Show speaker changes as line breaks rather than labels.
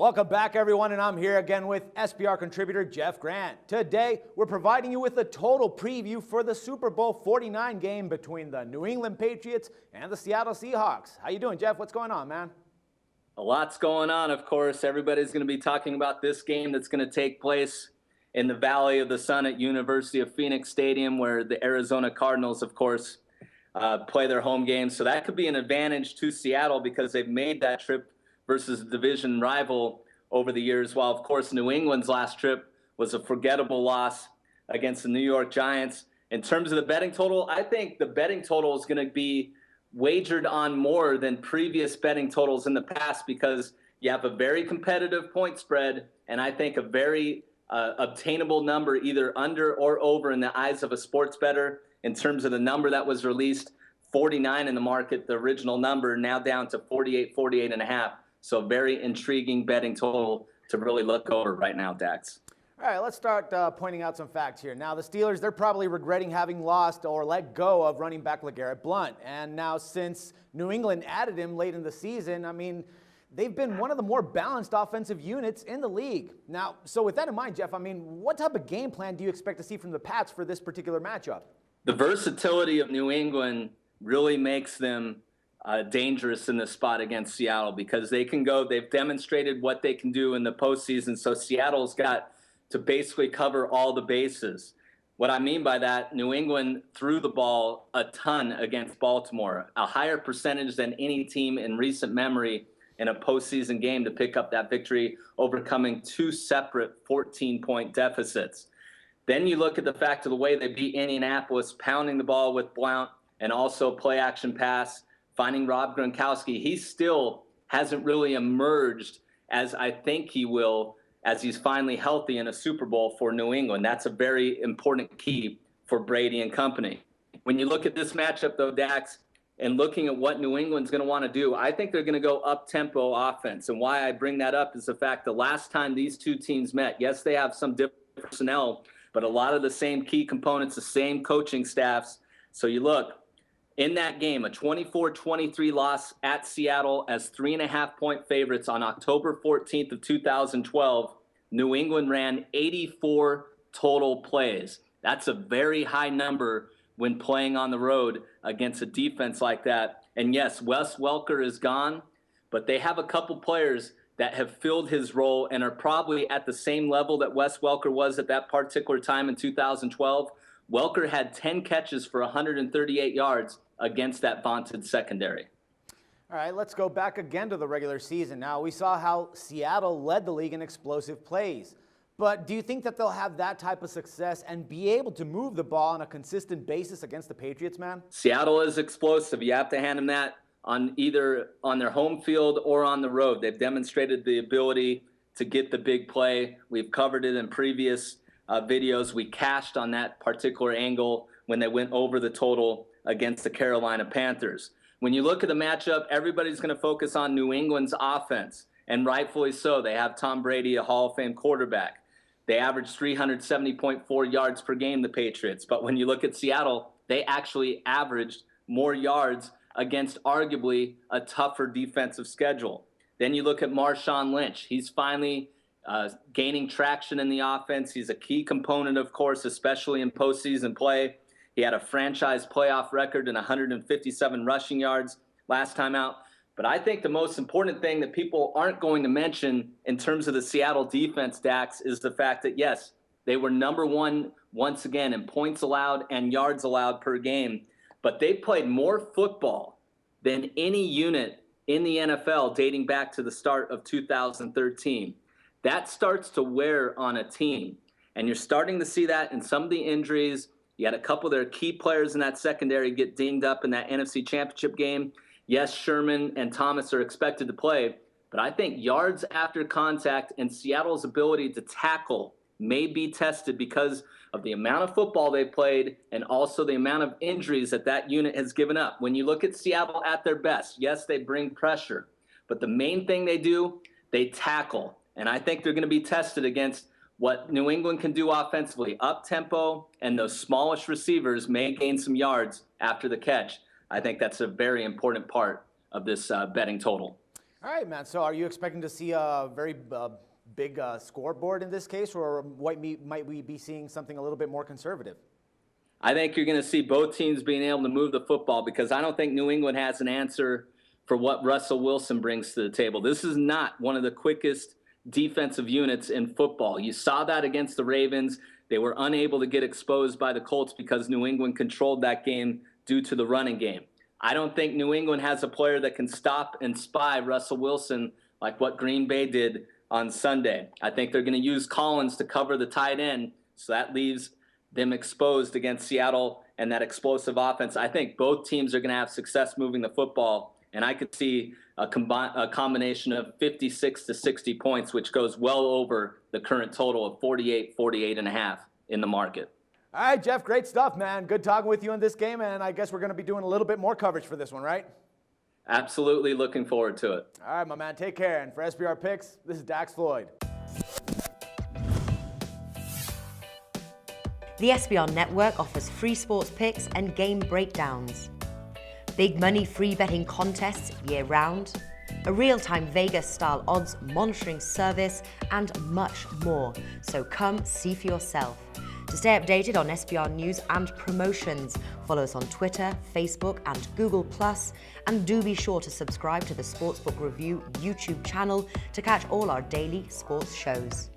Welcome back, everyone, and I'm here again with SBR contributor Jeff Grant. Today, we're providing you with a total preview for the Super Bowl 49 game between the New England Patriots and the Seattle Seahawks. How you doing, Jeff? What's going on, man?
A lot's going on, of course. Everybody's going to be talking about this game that's going to take place in the Valley of the Sun at University of Phoenix Stadium, where the Arizona Cardinals, of course, play their home games. So that could be an advantage to Seattle because they've made that trip versus a division rival over the years, while, of course, New England's last trip was a forgettable loss against the New York Giants. In terms of the betting total, I think the betting total is going to be wagered on more than previous betting totals in the past because you have a very competitive point spread and I think a very obtainable number either under or over in the eyes of a sports bettor. In terms of the number that was released, 49 in the market, the original number, now down to 48, 48 and a half. So very intriguing betting total to really look over right now, Dax.
All right, let's start pointing out some facts here. Now, the Steelers, they're probably regretting having lost or let go of running back LeGarrette Blount. And now since New England added him late in the season, I mean, they've been one of the more balanced offensive units in the league. Now, so with that in mind, Jeff, I mean, what type of game plan do you expect to see from the Pats for this particular matchup?
The versatility of New England really makes them dangerous in the spot against Seattle because they can go, they've demonstrated what they can do in the postseason. So Seattle's got to basically cover all the bases. What I mean by that, New England threw the ball a ton against Baltimore, a higher percentage than any team in recent memory in a postseason game to pick up that victory, overcoming two separate 14-point deficits. Then you look at the fact of the way they beat Indianapolis, pounding the ball with Blount and also play action pass, finding Rob Gronkowski. He still hasn't really emerged as I think he will as he's finally healthy in a Super Bowl for New England. That's a very important key for Brady and company. When you look at this matchup, though, Dax, and looking at what New England's going to want to do, I think they're going to go up-tempo offense. And why I bring that up is the fact the last time these two teams met, yes, they have some different personnel, but a lot of the same key components, the same coaching staffs. So you look, in that game, a 24-23 loss at Seattle as 3.5-point favorites on October 14th of 2012, New England ran 84 total plays. That's a very high number when playing on the road against a defense like that. And yes, Wes Welker is gone, but they have a couple players that have filled his role and are probably at the same level that Wes Welker was at that particular time in 2012. Welker had 10 catches for 138 yards against that vaunted secondary.
All right, let's go back again to the regular season. Now, we saw how Seattle led the league in explosive plays. But do you think that they'll have that type of success and be able to move the ball on a consistent basis against the Patriots, man?
Seattle is explosive. You have to hand them that on either on their home field or on the road. They've demonstrated the ability to get the big play. We've covered it in previous videos. We cashed on that particular angle when they went over the total against the Carolina Panthers. When you look at the matchup, everybody's going to focus on New England's offense, and rightfully so. They have Tom Brady, a Hall of Fame quarterback. They average 370.4 yards per game, the Patriots. But when you look at Seattle, they actually averaged more yards against arguably a tougher defensive schedule. Then you look at Marshawn Lynch. He's finally gaining traction in the offense. He's a key component, of course, especially in postseason play. He had a franchise playoff record and 157 rushing yards last time out. But I think the most important thing that people aren't going to mention in terms of the Seattle defense, Dax, is the fact that, yes, they were number one once again in points allowed and yards allowed per game. But they played more football than any unit in the NFL dating back to the start of 2013. That starts to wear on a team. And you're starting to see that in some of the injuries. You had a couple of their key players in that secondary get dinged up in that NFC Championship game. Yes, Sherman and Thomas are expected to play, but I think yards after contact and Seattle's ability to tackle may be tested because of the amount of football they played and also the amount of injuries that that unit has given up. When you look at Seattle at their best, yes, they bring pressure, but the main thing they do, they tackle. And I think they're going to be tested against what New England can do offensively, up-tempo, and those smallish receivers may gain some yards after the catch. I think that's a very important part of this betting total.
All right, man. So are you expecting to see a very big scoreboard in this case, or might we be seeing something a little bit more conservative?
I think you're going to see both teams being able to move the football because I don't think New England has an answer for what Russell Wilson brings to the table. This is not one of the quickest defensive units in football. You saw that against the Ravens. They were unable to get exposed by the Colts because New England controlled that game due to the running game. I don't think New England has a player that can stop and spy Russell Wilson like what Green Bay did on Sunday. I think they're going to use Collins to cover the tight end, so that leaves them exposed against Seattle and that explosive offense. I think both teams are going to have success moving the football, and I could see a combination of 56 to 60 points, which goes well over the current total of 48 and a half in the market.
All right, Jeff, great stuff, man. Good talking with you in this game, and I guess we're going to be doing a little bit more coverage for this one, right?
Absolutely looking forward to it.
All right, my man, take care. And for SBR Picks, this is Dax Floyd.
The SBR Network offers free sports picks and game breakdowns, big money free betting contests year-round, a real-time Vegas-style odds monitoring service, and much more. So come see for yourself. To stay updated on SBR news and promotions, follow us on Twitter, Facebook, and Google+, and do be sure to subscribe to the Sportsbook Review YouTube channel to catch all our daily sports shows.